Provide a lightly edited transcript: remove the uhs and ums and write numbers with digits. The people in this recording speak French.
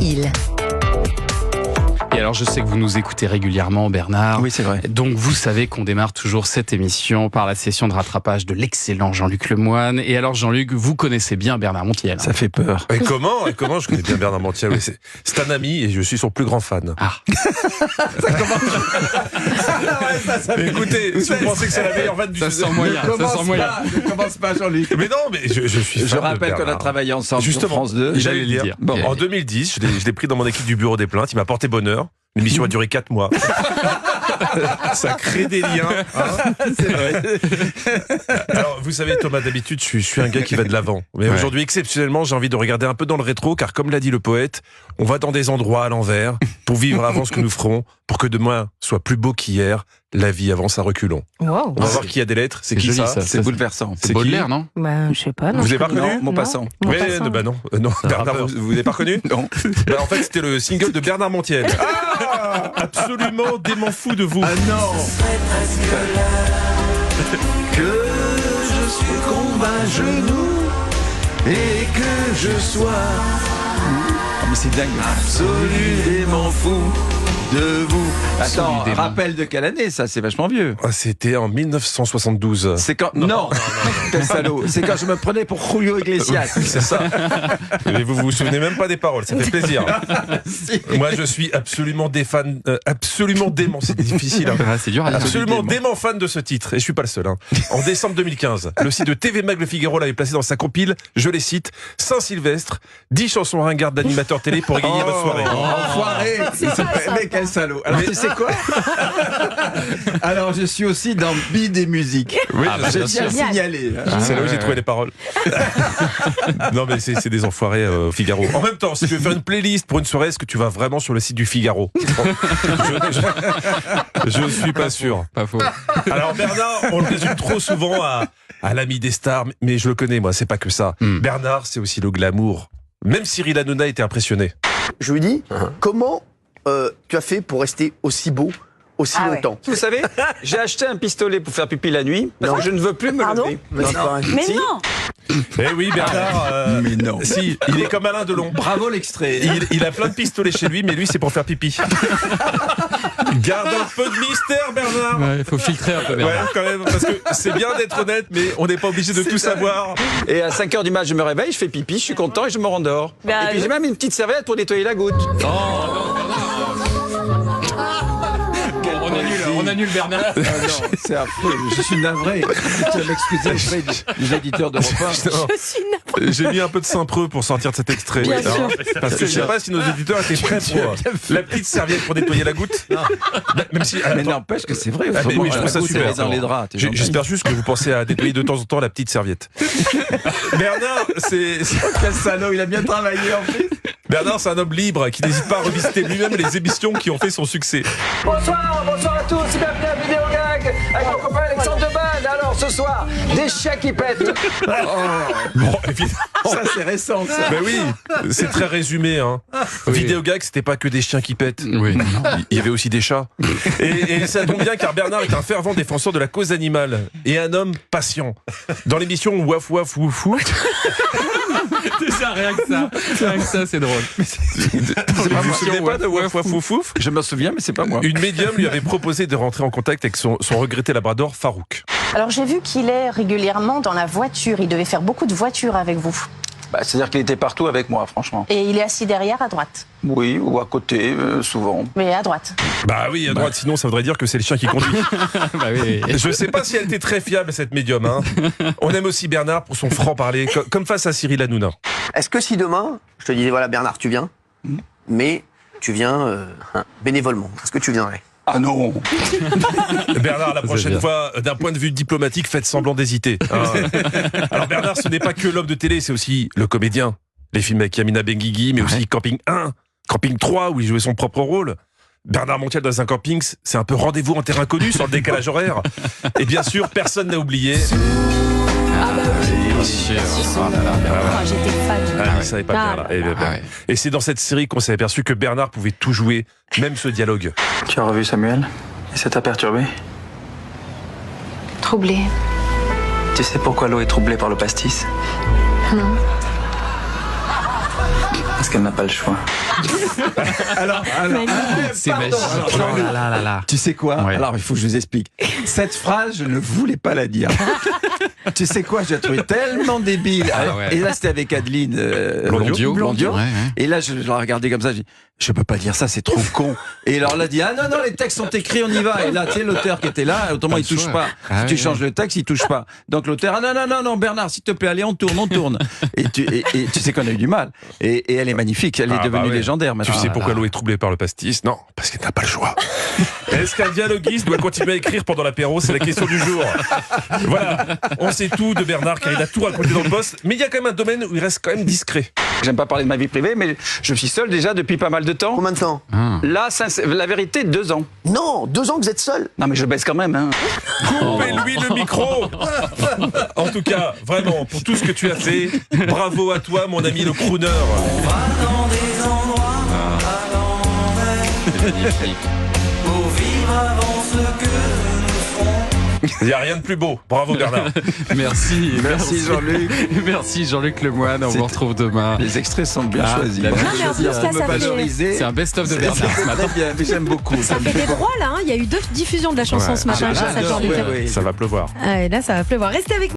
Il. Et alors, je sais que vous nous écoutez régulièrement, Bernard. Oui, c'est vrai. Donc, vous savez qu'on démarre toujours cette émission par la session de rattrapage de l'excellent Jean-Luc Lemoyne. Et alors, Jean-Luc, vous connaissez bien Bernard Montiel. Ça fait peur. Et comment je connais bien Bernard Montiel. Oui, c'est un ami et je suis son plus grand fan. Ah. Ça commence. Écoutez, si vous pensez que c'est la meilleure vanne du Ça sent moyen. Ne commence pas, Jean-Luc. Mais non, mais je suis fan. Je de rappelle qu'on a Bernard. travaillé ensemble sur Justement, France 2. J'allais le dire. Bon. En 2010, je l'ai pris dans mon équipe du bureau des plaintes. Il m'a porté bonheur. L'émission a duré 4 mois. Ça crée des liens. Hein. C'est vrai. Alors, vous savez, Thomas, d'habitude, je suis un gars qui va de l'avant. Mais aujourd'hui, exceptionnellement, j'ai envie de regarder un peu dans le rétro, car comme l'a dit le poète, on va dans des endroits à l'envers pour vivre avant ce que nous ferons, pour que demain soit plus beau qu'hier. La vie avance à reculons. Wow. On va voir qui a des lettres. C'est qui joli, ça ça. C'est bouleversant. C'est Baudelaire, non? Bah, je sais pas. Non, Vous je avez pas connais- reconnu Non, Maupassant. Non, Ouais, Maupassant. bah non, Bernard, vous n'avez pas reconnu? Non. Bah, en fait, c'était le single de Bernard Montiel. Ah, absolument dément fou de vous. Ah non. Que je suis combe à genoux et que je sois mais c'est dingue. Absolument fou de vous. Attends, Absolument. rappel de quelle année ça? C'est vachement vieux. Ah, c'était en 1972. C'est quand non, quel salaud. C'est quand je me prenais pour Julio Iglesias. C'est ça. Mais vous souvenez même pas des paroles, ça fait plaisir. Moi, je suis absolument absolument dément. C'est difficile. Hein. Ah, c'est dur à dire. Absolument dément fan de ce titre, et je suis pas le seul. Hein. En décembre 2015, le site de TV Mag Le Figaro l'avait placé dans sa compile, je les cite, Saint-Sylvestre, 10 chansons ringardes d'animateurs télé pour égayer votre soirée. Enfoiré. Mais quel salaud. Alors tu sais quoi? Alors je suis aussi dans Bide et musique. Oui, Ah, bah, J'ai bien bien sûr. signalé. c'est là où j'ai ouais, trouvé les paroles. Non, mais c'est des enfoirés au Figaro. En même temps, si tu veux faire une playlist pour une soirée, est-ce que tu vas vraiment sur le site du Figaro? Je suis pas sûr. Pas faux. Alors Bernard, on le résume trop souvent à l'ami des stars, mais je le connais moi, c'est pas que ça. Bernard, c'est aussi le glamour. Même Cyril Hanouna était impressionné. Je lui dis, comment tu as fait pour rester aussi beau aussi Ah ouais. longtemps? Vous savez, j'ai acheté un pistolet pour faire pipi la nuit parce que je ne veux plus me Pardon lever. Mais c'est pas un- Mais Si. non. Eh oui, Bernard. Mais non. Si, il est comme Alain Delon. Bravo l'extrait. Il a plein de pistolets chez lui, mais lui, c'est pour faire pipi. Garde un peu de mystère, Bernard. Il faut filtrer un peu, Ouais, Bernard. quand même, parce que c'est bien d'être honnête, mais on n'est pas obligé de tout savoir. Et à 5h du mat, je me réveille, je fais pipi, je suis content et je me rendors. Bah, et puis j'ai même une petite serviette pour nettoyer la goutte. On annule Bernard. Ah non, c'est affreux. Je suis navré. Tu vas m'excuser auprès des éditeurs de repas. Non, Je suis n'importe j'ai mis un peu de Saint-Preux pour sortir de cet extrait. Bien Alors, sûr. parce que je sais pas si nos éditeurs étaient prêts pour la petite serviette pour nettoyer la goutte. Même si, Mais attends, n'empêche que c'est vrai. Ah, mais oui, je trouve ça super. Dans les draps. t'es gentil. J'espère juste que vous pensez à nettoyer de temps en temps la petite serviette. Bernard, Quel salaud, il a bien travaillé en plus. Bernard, c'est un homme libre qui n'hésite pas à revisiter lui-même les émissions qui ont fait son succès. Bonsoir à tous et bienvenue à Vidéo Gag avec mon copain Alexandre Debanne. Alors ce soir, des chiens qui pètent. Bon, évidemment. Ça, c'est récent, ça. Ben oui, c'est très résumé. Hein. Vidéo Gag, c'était pas que des chiens qui pètent. Oui. Il y avait aussi des chats. Et ça tombe bien car Bernard est un fervent défenseur de la cause animale et un homme patient. Dans l'émission Waf Waf Wouf Wouf, C'est ça, rien que ça. Rien que ça, c'est drôle. vous vous souvenez pas de Waf Waf Wouf Wouf? Je me souviens, mais c'est pas moi. Une médium lui avait proposé de rentrer en contact avec son regretté labrador Farouk. Alors j'ai vu qu'il est régulièrement dans la voiture. Il devait faire beaucoup de voitures avec vous. Bah, c'est-à-dire qu'il était partout avec moi, franchement. Et il est assis derrière à droite. Oui, ou à côté, souvent. Mais à droite. Bah oui, à droite, sinon ça voudrait dire que c'est le chien qui conduit. Bah oui. Je sais pas si elle était très fiable cette médium. Hein. On aime aussi Bernard pour son franc-parler, comme face à Cyril Hanouna. Est-ce que si demain, je te disais, voilà Bernard, tu viens, mais tu viens bénévolement, est-ce que tu viendrais? Ah non. Bernard, la prochaine bien. fois, d'un point de vue diplomatique, faites semblant d'hésiter. Hein. Alors Bernard, ce n'est pas que l'homme de télé, c'est aussi le comédien. Les films avec Yamina Benguigui, mais aussi Camping 1, Camping 3, où il jouait son propre rôle. Bernard Montiel dans un camping, c'est un peu rendez-vous en terrain connu sur le décalage horaire. Et bien sûr, personne n'a oublié. Ah, j'étais fan. Ah, il savait pas bien là. Et c'est dans cette série qu'on s'est aperçu que Bernard pouvait tout jouer, même ce dialogue. Tu as revu Samuel et ça t'a perturbé? Troublé. Tu sais pourquoi l'eau est troublée par le pastis? Parce qu'elle n'a pas le choix. Alors, C'est pardon, magique. alors, Oh Jean-Luc, là là là. tu sais quoi? Ouais. Alors, il faut que je vous explique. Cette phrase, je ne voulais pas la dire. Tu sais quoi? Je l'ai trouvée tellement débile. Ah ouais. Et là, c'était avec Adeline Blondio. Ouais, ouais. Et là, je la regardais comme ça. Je dis, je peux pas dire ça, c'est trop con. Et alors, elle a dit, ah non, les textes sont écrits, on y va. Et là, tu sais, l'auteur qui était là, autrement, Pas il le touche choix. pas. Ah Si tu ouais, changes le texte, il touche pas. Donc, l'auteur, ah non, Bernard, s'il te plaît, allez, on tourne. Et tu sais qu'on a eu du mal. Et elle est magnifique, elle est devenue légendaire Tu maintenant. sais pourquoi l'eau est troublée par le pastis? Non, parce qu'elle n'a pas le choix. Est-ce qu'un dialoguiste doit continuer à écrire pendant l'apéro? C'est la question du jour. Voilà, on sait tout de Bernard car il a tout raconté dans le poste, mais il y a quand même un domaine où il reste quand même discret. J'aime pas parler de ma vie privée, mais je suis seul déjà depuis pas mal de temps. Combien de temps? Là, la vérité, 2 ans. Non, 2 ans que vous êtes seul. Non, mais je baisse quand même. Hein. Coupez-lui le micro. En tout cas, vraiment, pour tout ce que tu as fait, bravo à toi, mon ami le crooner. Il n'y a rien de plus beau. Bravo Bernard. Merci. Merci Jean-Luc. Merci Jean-Luc Lemoyne. On vous retrouve demain. Les extraits sont bien choisis. la Moi, bien je veux choisi. dire, Ça, pour me ça fait- valoriser. C'est un best-of de C'est Bernard ce matin. très bien, mais j'aime beaucoup. Ça fait des droits là, hein. Il y a eu 2 diffusions de la chanson ce matin grâce à Jean-Luc. Oui. Ça va pleuvoir. Ah, et là, ça va pleuvoir. Restez avec nous.